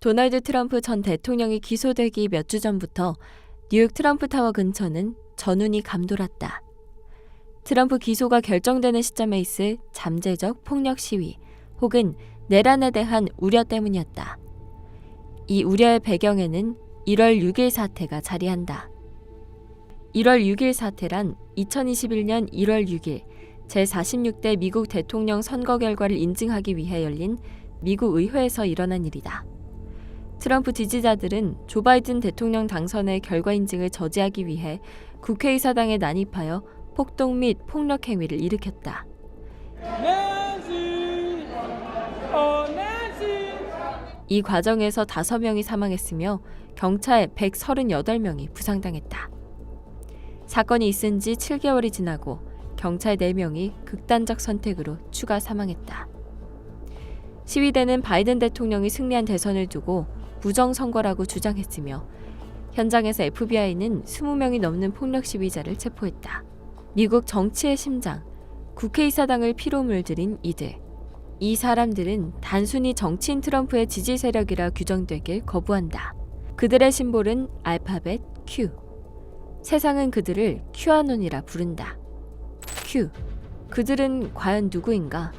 도널드 트럼프 전 대통령이 기소되기 몇 주 전부터 뉴욕 트럼프 타워 근처는 전운이 감돌았다. 트럼프 기소가 결정되는 시점에 있을 잠재적 폭력 시위 혹은 내란에 대한 우려 때문이었다. 이 우려의 배경에는 1월 6일 사태가 자리한다. 1월 6일 사태란 2021년 1월 6일 제46대 미국 대통령 선거 결과를 인증하기 위해 열린 미국 의회에서 일어난 일이다. 트럼프 지지자들은 조 바이든 대통령 당선의 결과 인증을 저지하기 위해 국회의사당에 난입하여 폭동 및 폭력 행위를 일으켰다. 이 과정에서 5명이 사망했으며 경찰 138명이 부상당했다. 사건이 있은 지 7개월이 지나고 경찰 4명이 극단적 선택으로 추가 사망했다. 시위대는 바이든 대통령이 승리한 대선을 두고 부정선거라고 주장했으며 현장에서 FBI는 20명이 넘는 폭력 시위자를 체포했다. 미국 정치의 심장, 국회의사당을 피로 물들인 이들. 이 사람들은 단순히 정치인 트럼프의 지지 세력이라 규정되길 거부한다. 그들의 심볼은 알파벳 Q. 세상은 그들을 큐아논이라 부른다. Q. 그들은 과연 누구인가?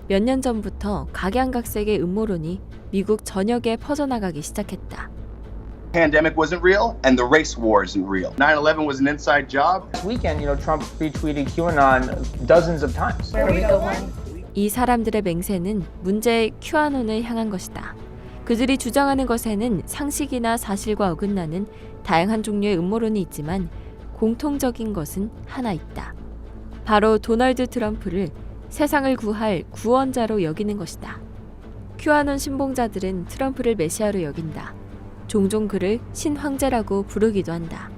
몇 년 전부터 각양각색의 음모론이 미국 전역에 퍼져나가기 시작했다. Pandemic wasn't real, and the race war isn't real. 9/11 was an inside job. This weekend, Trump retweeted QAnon dozens of times. 이 사람들의 맹세는 문제의 큐아논을 향한 것이다. 그들이 주장하는 것에는 상식이나 사실과 어긋나는 다양한 종류의 음모론이 있지만 공통적인 것은 하나 있다. 바로 도널드 트럼프를 세상을 구할 구원자로 여기는 것이다. 큐아논 신봉자들은 트럼프를 메시아로 여긴다. 종종 그를 신황제라고 부르기도 한다.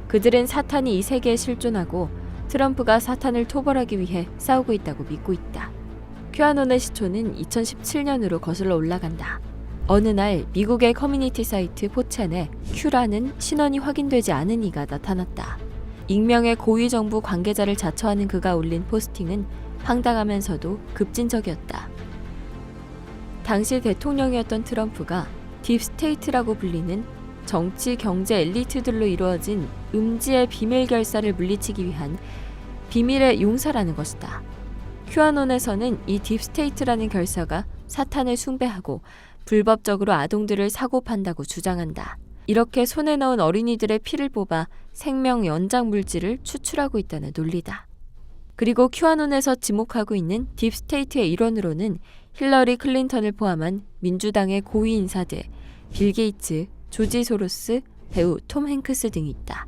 그들은 사탄이 이 세계에 실존하고 트럼프가 사탄을 토벌하기 위해 싸우고 있다고 믿고 있다. 큐아논의 시초는 2017년으로 거슬러 올라간다. 어느 날 미국의 커뮤니티 사이트 4chan에 큐라는 신원이 확인되지 않은 이가 나타났다. 익명의 고위 정부 관계자를 자처하는 그가 올린 포스팅은 황당하면서도 급진적이었다. 당시 대통령이었던 트럼프가 딥스테이트라고 불리는 정치, 경제 엘리트들로 이루어진 음지의 비밀 결사를 물리치기 위한 비밀의 용사라는 것이다. 큐아논에서는 이 딥스테이트라는 결사가 사탄을 숭배하고 불법적으로 아동들을 사고 판다고 주장한다. 이렇게 손에 넣은 어린이들의 피를 뽑아 생명 연장 물질을 추출하고 있다는 논리다. 그리고 큐아논에서 지목하고 있는 딥스테이트의 일원으로는 힐러리 클린턴을 포함한 민주당의 고위 인사들, 빌 게이츠, 조지 소로스, 배우 톰 행크스 등이 있다.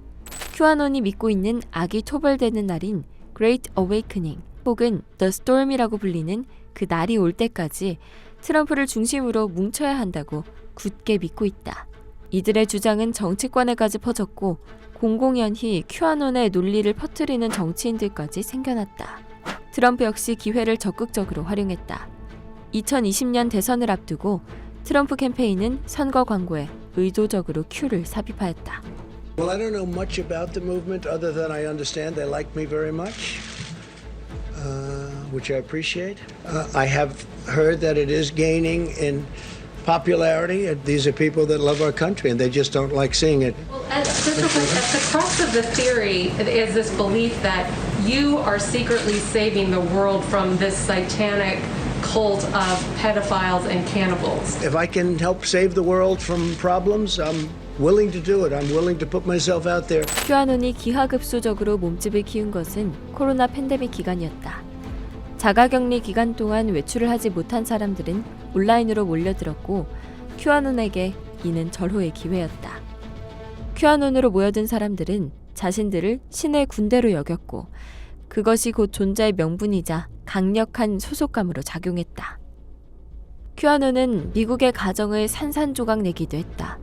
큐아논이 믿고 있는 악이 토벌되는 날인 Great Awakening 혹은 The Storm이라고 불리는 그 날이 올 때까지 트럼프를 중심으로 뭉쳐야 한다고 굳게 믿고 있다. 이들의 주장은 정치권에까지 퍼졌고 공공연히 큐아논의 논리를 퍼뜨리는 정치인들까지 생겨났다. 트럼프 역시 기회를 적극적으로 활용했다. 2020년 대선을 앞두고 트럼프 캠페인은 선거 광고에 의도적으로 큐를 삽입하였다. Well, I don't know much about the movement other than I understand they like me very much, which I appreciate. I have heard that it is gaining in popularity. These are people that love our country and they just don't like seeing it. Well, at the crux of the theory is this belief that you are secretly saving the world from this satanic cult of pedophiles and cannibals. If I can help save the world from problems, I'm willing to do it. I'm willing to put myself out there. 큐아논이 기하급수적으로 몸집을 키운 것은 코로나 팬데믹 기간이었다. 자가격리 기간 동안 외출을 하지 못한 사람들은 온라인으로 몰려들었고 큐아논에게 이는 절호의 기회였다. 큐아논으로 모여든 사람들은 자신들을 신의 군대로 여겼고 그것이 곧 존재의 명분이자 강력한 소속감으로 작용했다. 큐아논은 미국의 가정을 산산조각 내기도 했다.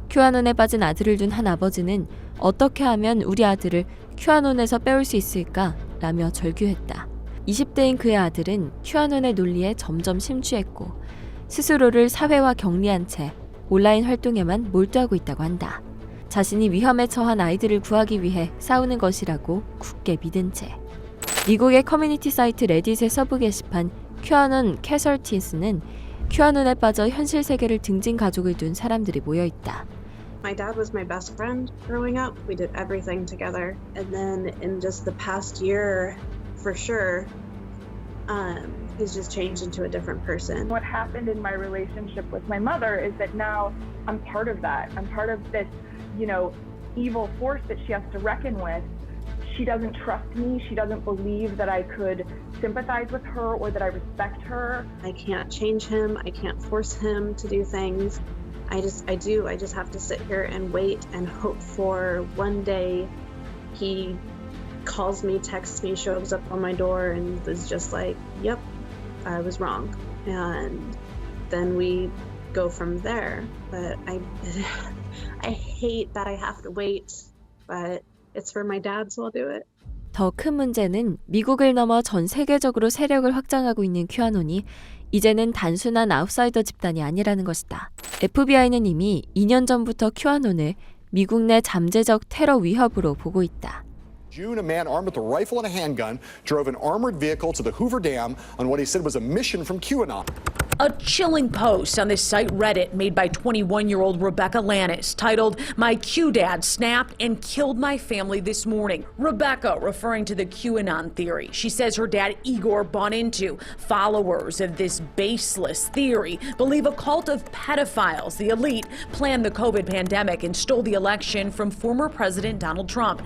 큐아논에 빠진 아들을 둔 한 아버지는 어떻게 하면 우리 아들을 큐아논에서 빼올 수 있을까? 라며 절규했다. 20대인 그의 아들은 큐아논의 논리에 점점 심취했고 스스로를 사회와 격리한 채 온라인 활동에만 몰두하고 있다고 한다. 자신이 위험에 처한 아이들을 구하기 위해 싸우는 것이라고 굳게 믿은 채. 미국의 커뮤니티 사이트 레딧의 서브 게시판 큐아논 캐설티스는 큐아논에 빠져 현실 세계를 등진 가족을 둔 사람들이 모여 있다. My dad was my best friend growing up. We did everything together. And then in just the past year, for sure, he's just changed into a different person. What happened in my relationship with my mother is that now I'm part of that. I'm part of this, evil force that she has to reckon with. She doesn't trust me. She doesn't believe that I could sympathize with her or that I respect her. I can't change him. I can't force him to do things. I just have to sit here and wait and hope for one day he calls me, texts me, shows up on my door and was just like, yep, I was wrong. And then we go from there. But I hate that I have to wait, but it's for my dad, so I'll do it. 더 큰 문제는 미국을 넘어 전 세계적으로 세력을 확장하고 있는 큐아논이 이제는 단순한 아웃사이더 집단이 아니라는 것이다. FBI는 이미 2년 전부터 큐아논을 미국 내 잠재적 테러 위협으로 보고 있다. June, a man armed with a rifle and a handgun drove an armored vehicle to the Hoover Dam on what he said was a mission from QAnon. A chilling post on this site Reddit made by 21-year-old Rebecca Lannis titled, "My Q-Dad snapped and killed my family this morning." Rebecca referring to the QAnon theory she says her dad Igor bought into. Followers of this baseless theory believe a cult of pedophiles, the elite, planned the COVID pandemic and stole the election from former President Donald Trump.